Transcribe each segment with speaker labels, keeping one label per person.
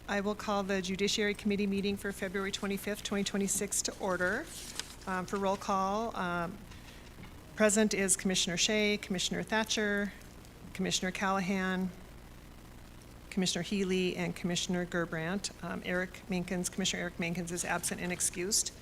Speaker 1: I will call the Judiciary Committee meeting for February 25th, 2026 to order. For roll call, present is Commissioner Shea, Commissioner Thatcher, Commissioner Callahan, Commissioner Healy, and Commissioner Gerbrandt. Commissioner Eric Mankins is absent and excused.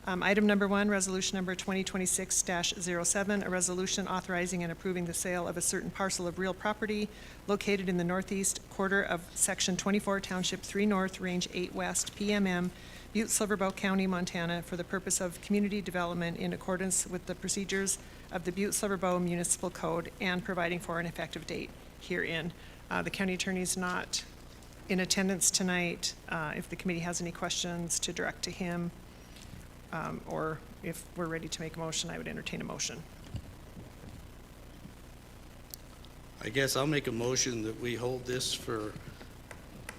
Speaker 1: Item number 1, resolution number 2026-07, a resolution authorizing and approving the sale of a certain parcel of real property located in the northeast quarter of Section 24, Township 3 North, Range 8 West, PMM, Butte-Silver County, Montana, for the purpose of community development in accordance with the procedures of the Butte-Silver Municipal Code and providing for an effective date herein. The county attorney is not in attendance tonight. If the committee has any questions, to direct to him. Or if we're ready to make a motion, I would entertain a motion.
Speaker 2: I guess I'll make a motion that we hold this for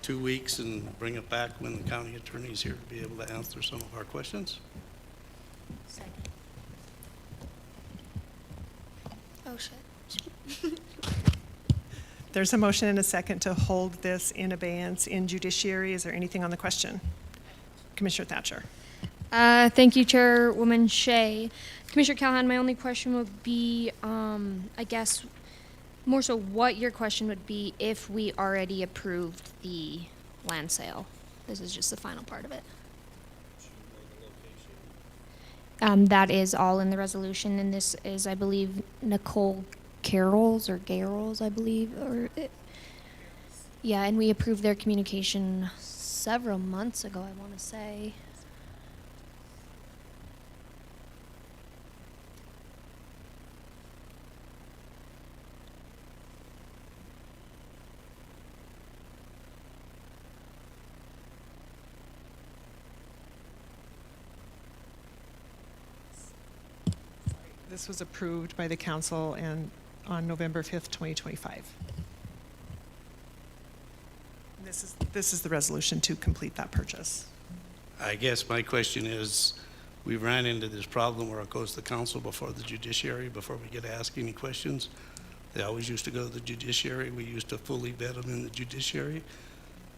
Speaker 2: 2 weeks and bring it back when the county attorney is here to be able to answer some of our questions.
Speaker 3: Second. Oh, shit.
Speaker 1: There's a motion and a second to hold this in abeyance in Judiciary. Is there anything on the question? Commissioner Thatcher.
Speaker 3: Thank you, Chairwoman Shea. Commissioner Callahan, my only question would be, I guess, more so what your question would be if we already approved the land sale. This is just the final part of it. That is all in the resolution, and this is, I believe, Nicole Carroll's or Garrels, I believe, yeah, and we approved their communication several months ago, I want to say.
Speaker 1: This was approved by the council and on November 5th, 2025. This is the resolution to complete that purchase.
Speaker 2: I guess my question is, we ran into this problem where it goes to the council before the judiciary, before we get to ask any questions. They always used to go to the judiciary. We used to fully vet them in the judiciary.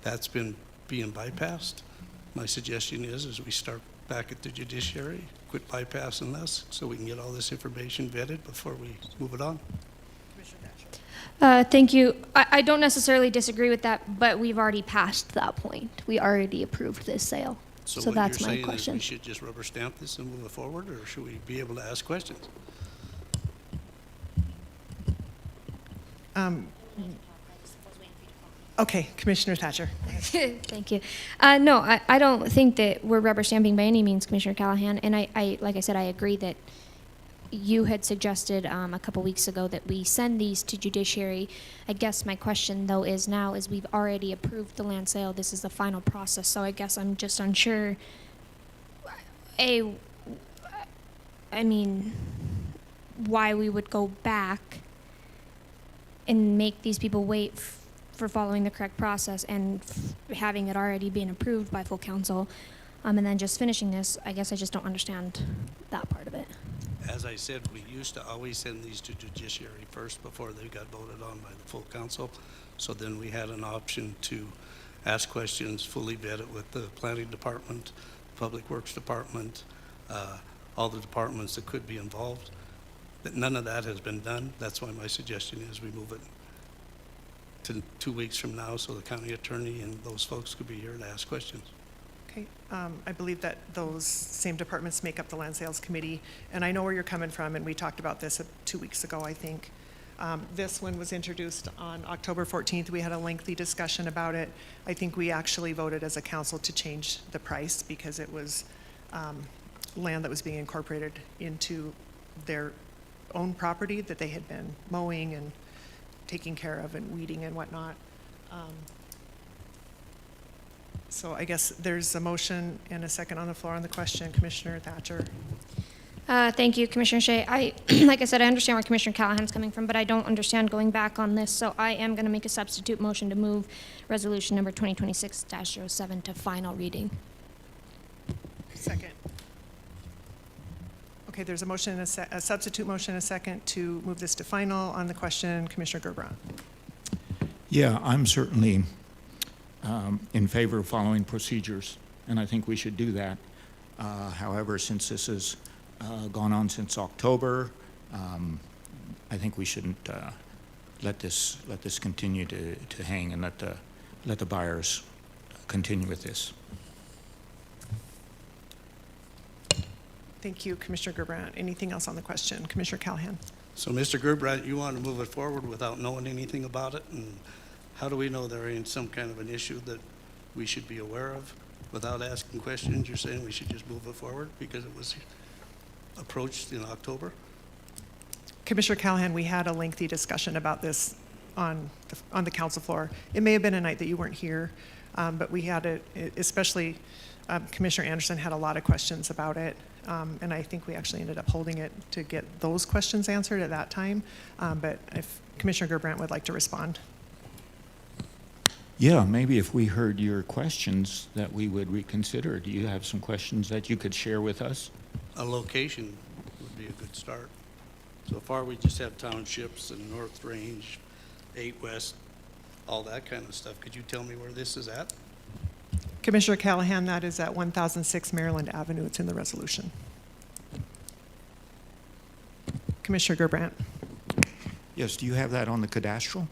Speaker 2: That's been being bypassed. My suggestion is we start back at the judiciary, quit bypassing us so we can get all this information vetted before we move it on.
Speaker 3: Thank you. I don't necessarily disagree with that, but we've already passed that point. We already approved this sale. So that's my question.
Speaker 2: What you're saying is we should just rubber stamp this and move it forward, or should we be able to ask questions?
Speaker 1: Okay, Commissioner Thatcher.
Speaker 3: Thank you. No, I don't think that we're rubber stamping by any means, Commissioner Callahan. And I like I said, I agree that you had suggested a couple weeks ago that we send these to Judiciary. I guess my question, though, is now is we've already approved the land sale. This is the final process. So I guess I'm just unsure. I mean, why we would go back and make these people wait for following the correct process and having it already been approved by full council, and then just finishing this. I guess I just don't understand that part of it.
Speaker 2: As I said, we used to always send these to judiciary first before they got voted on by the full council. So then we had an option to ask questions, fully vet it with the planning department, public works department, all the departments that could be involved. But none of that has been done. That's why my suggestion is we move it to 2 weeks from now so the county attorney and those folks could be here to ask questions.
Speaker 1: Okay, I believe that those same departments make up the land sales committee, and I know where you're coming from, and we talked about this 2 weeks ago, I think. This one was introduced on October 14th. We had a lengthy discussion about it. I think we actually voted as a council to change the price because it was land that was being incorporated into their own property that they had been mowing and taking care of and weeding and whatnot. So I guess there's a motion and a second on the floor on the question. Commissioner Thatcher.
Speaker 3: Thank you, Commissioner Shea. Like I said, I understand where Commissioner Callahan's coming from, but I don't understand going back on this. So I am going to make a substitute motion to move resolution number 2026-07 to final reading.
Speaker 1: Second. Okay, there's a motion, and a substitute motion, and a second to move this to final on the question. Commissioner Gerbrandt.
Speaker 4: Yeah, I'm certainly in favor of following procedures, and I think we should do that. However, since this has gone on since October, I think we shouldn't let this continue to hang and let the buyers continue with this.
Speaker 1: Thank you, Commissioner Gerbrandt. Anything else on the question? Commissioner Callahan?
Speaker 2: So, Mr. Gerbrandt, you want to move it forward without knowing anything about it? And how do we know there ain't some kind of an issue that we should be aware of without asking questions? You're saying we should just move it forward because it was approached in October?
Speaker 1: Commissioner Callahan, we had a lengthy discussion about this on the council floor. It may have been a night that you weren't here, but we had it, especially Commissioner Anderson had a lot of questions about it. And I think we actually ended up holding it to get those questions answered at that time. But if Commissioner Gerbrandt would like to respond.
Speaker 4: Yeah, maybe if we heard your questions that we would reconsider. Do you have some questions that you could share with us?
Speaker 2: A location would be a good start. So far, we just have townships and North Range, 8 West, all that kind of stuff. Could you tell me where this is at?
Speaker 1: Commissioner Callahan, that is at 1006 Maryland Avenue. It's in the resolution. Commissioner Gerbrandt.
Speaker 4: Yes, do you have that on the cadastral?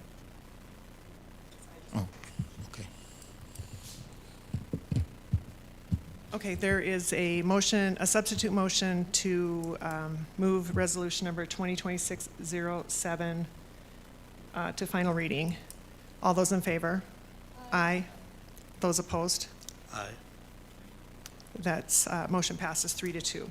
Speaker 4: Oh, okay.
Speaker 1: Okay, there is a motion, a substitute motion to move resolution number 2026-07 to final reading. All those in favor? Aye. Those opposed?
Speaker 2: Aye.
Speaker 1: That's, motion passes 3-2.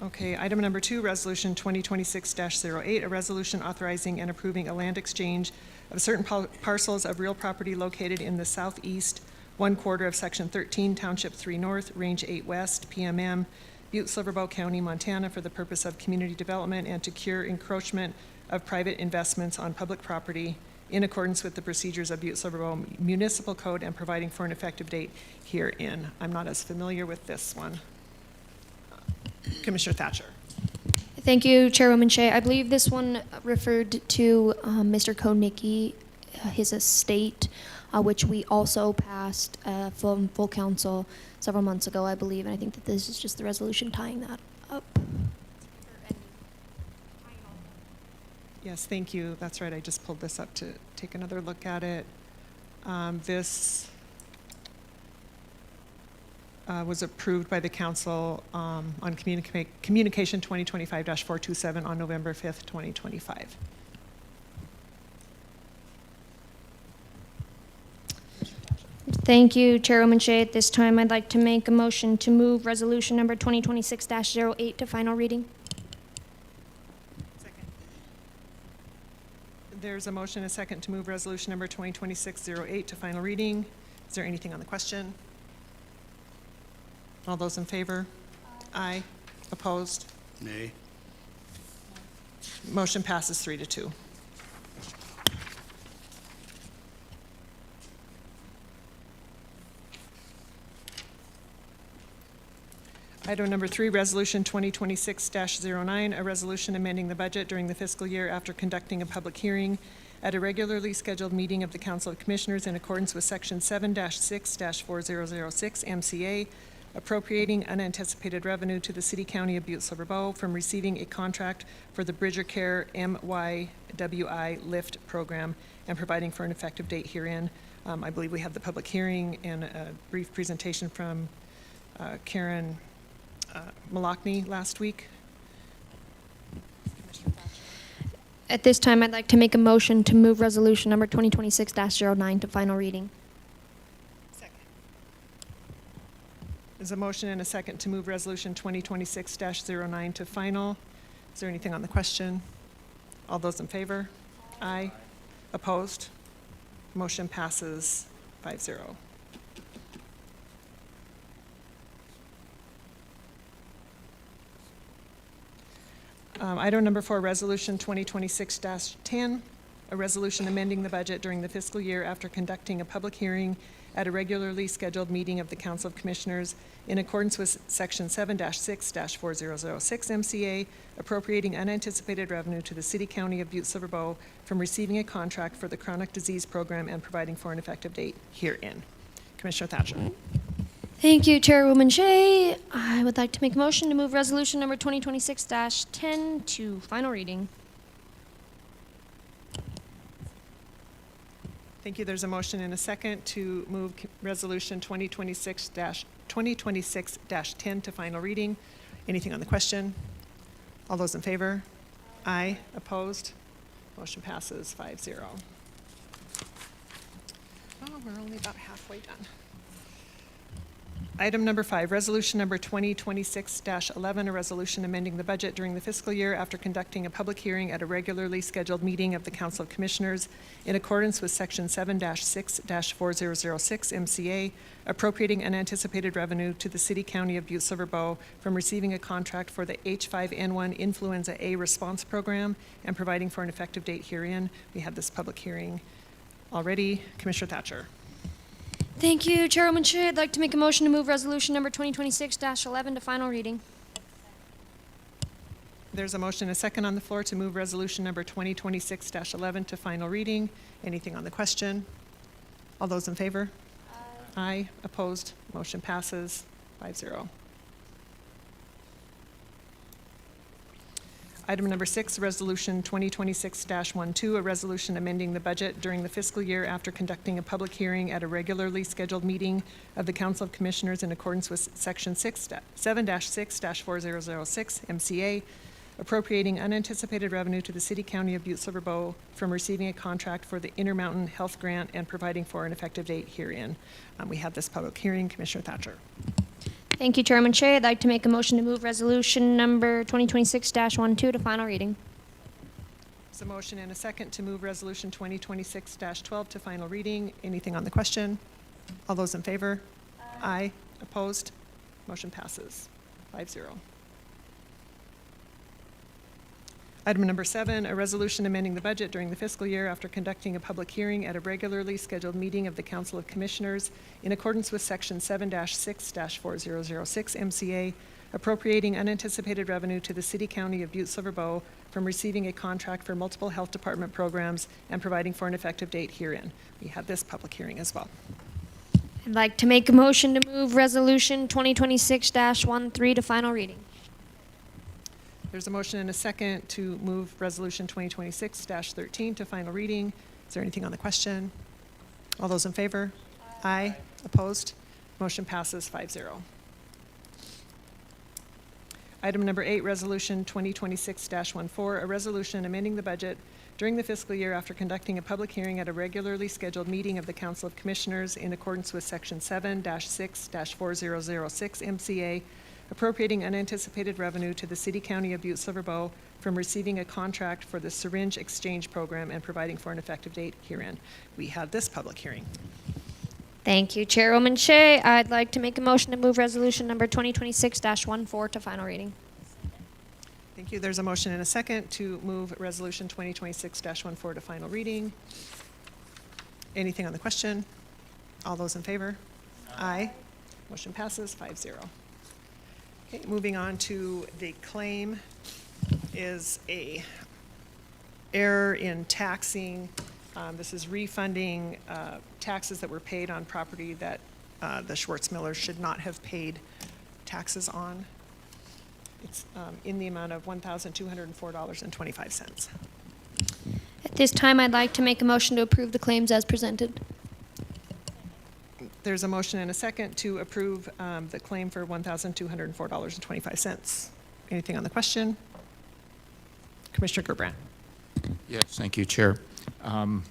Speaker 1: Okay, item number 2, resolution 2026-08, a resolution authorizing and approving a land exchange of certain parcels of real property located in the southeast 1/4 of section 13, township 3 North, range 8 West, PMM, Butte-Silver County, Montana, for the purpose of community development and to cure encroachment of private investments on public property in accordance with the procedures of Butte-Silver Municipal Code and providing for an effective date herein. I'm not as familiar with this one. Commissioner Thatcher.
Speaker 3: Thank you, Chairwoman Shea. I believe this one referred to Mr. Konicki, his estate, which we also passed from full council several months ago, I believe, and I think that this is just the resolution tying that up.
Speaker 1: Yes, thank you. That's right. I just pulled this up to take another look at it. This was approved by the council on Communication 2025-427 on November 5th, 2025.
Speaker 3: Thank you, Chairwoman Shea. At this time, I'd like to make a motion to move resolution number 2026-08 to final reading.
Speaker 1: Second. There's a motion, a second, to move resolution number 2026-08 to final reading. Is there anything on the question? All those in favor? Aye. Opposed?
Speaker 2: Nay.
Speaker 1: Motion passes 3-2. Item number 3, resolution 2026-09, a resolution amending the budget during the fiscal year after conducting a public hearing at a regularly scheduled meeting of the Council of Commissioners in accordance with section 7-6-4006 MCA, appropriating unanticipated revenue to the City County of Butte-Silver Bow from receiving a contract for the Bridger Care MYWI LIFT program and providing for an effective date herein. I believe we had the public hearing and a brief presentation from Karen Malachny last week.
Speaker 3: At this time, I'd like to make a motion to move resolution number 2026-09 to final reading.
Speaker 1: Second. There's a motion and a second to move resolution 2026-09 to final. Is there anything on the question? All those in favor? Aye. Opposed? Motion passes 5-0. Item number 4, resolution 2026-10, a resolution amending the budget during the fiscal year after conducting a public hearing at a regularly scheduled meeting of the Council of Commissioners in accordance with Section 7-6-4006 MCA, appropriating unanticipated revenue to the City County of Butte-Silver Bow from receiving a contract for the chronic disease program and providing for an effective date herein. Commissioner Thatcher.
Speaker 3: Thank you, Chairwoman Shea. I would like to make a motion to move resolution number 2026-10 to final reading.
Speaker 1: Thank you. There's a motion and a second to move resolution 2026-10 to final reading. Anything on the question? All those in favor? Aye. Opposed? Motion passes 5-0. Oh, we're only about halfway done. Item number 5, resolution number 2026-11, a resolution amending the budget during the fiscal year after conducting a public hearing at a regularly scheduled meeting of the Council of Commissioners in accordance with Section 7-6-4006 MCA, appropriating unanticipated revenue to the City County of Butte-Silver Bow from receiving a contract for the H5N1 Influenza A response program and providing for an effective date herein. We had this public hearing already. Commissioner Thatcher.
Speaker 3: Thank you, Chairwoman Shea. I'd like to make a motion to move resolution number 2026-11 to final reading.
Speaker 1: There's a motion and a second on the floor to move resolution number 2026-11 to final reading. Anything on the question? All those in favor? Aye. Opposed? Motion passes 5-0. Item number 6, resolution 2026-12, a resolution amending the budget during the fiscal year after conducting a public hearing at a regularly scheduled meeting of the Council of Commissioners in accordance with Section 7-6-4006 MCA, appropriating unanticipated revenue to the City County of Butte-Silver Bow from receiving a contract for the Intermountain Health Grant and providing for an effective date herein. We had this public hearing. Commissioner Thatcher.
Speaker 3: Thank you, Chairman Shea. I'd like to make a motion to move resolution number 2026-12 to final reading.
Speaker 1: There's a motion and a second to move resolution 2026-12 to final reading. Anything on the question? All those in favor? Aye. Opposed? Motion passes 5-0. Item number 7, a resolution amending the budget during the fiscal year after conducting a public hearing at a regularly scheduled meeting of the Council of Commissioners in accordance with Section 7-6-4006 MCA, appropriating unanticipated revenue to the City County of Butte-Silver Bow from receiving a contract for multiple health department programs and providing for an effective date herein. We had this public hearing as well.
Speaker 3: I'd like to make a motion to move resolution 2026-13 to final reading.
Speaker 1: There's a motion and a second to move resolution 2026-13 to final reading. Is there anything on the question? All those in favor? Aye. Opposed? Motion passes 5-0. Item number 8, resolution 2026-14, a resolution amending the budget during the fiscal year after conducting a public hearing at a regularly scheduled meeting of the Council of Commissioners in accordance with Section 7-6-4006 MCA, appropriating unanticipated revenue to the City County of Butte-Silver Bow from receiving a contract for the syringe exchange program and providing for an effective date herein. We had this public hearing.
Speaker 3: Thank you, Chairwoman Shea. I'd like to make a motion to move resolution number 2026-14 to final reading.
Speaker 1: Thank you. There's a motion and a second to move resolution 2026-14 to final reading. Anything on the question? All those in favor? Aye. Motion passes 5-0. Okay, moving on to the claim is a error in taxing. This is refunding taxes that were paid on property that the Schwartz-Millers should not have paid taxes on. It's in the amount of $1,204.25.
Speaker 3: At this time, I'd like to make a motion to approve the claims as presented.
Speaker 1: There's a motion and a second to approve the claim for $1,204.25. Anything on the question? Commissioner Gerbrandt.
Speaker 4: Yes, thank you, Chair. I'm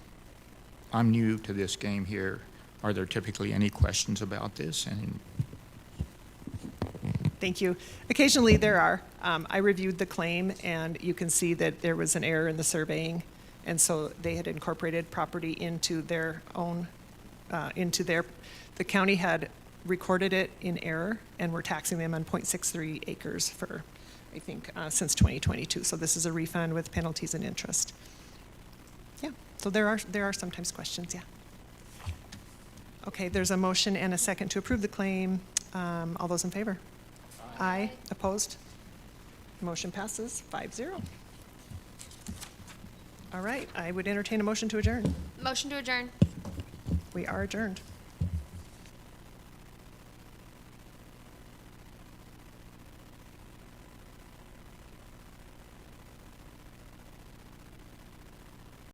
Speaker 4: new to this game here. Are there typically any questions about this? And
Speaker 1: Thank you. Occasionally there are. I reviewed the claim and you can see that there was an error in the surveying, and so they had incorporated property into their own, the county had recorded it in error and we're taxing them on 0.63 acres for, I think, since 2022. So this is a refund with penalties and interest. Yeah. So there are sometimes questions, yeah. Okay, there's a motion and a second to approve the claim. All those in favor? Aye. Opposed? Motion passes 5-0. All right, I would entertain a motion to adjourn.
Speaker 3: Motion to adjourn.
Speaker 1: We are adjourned.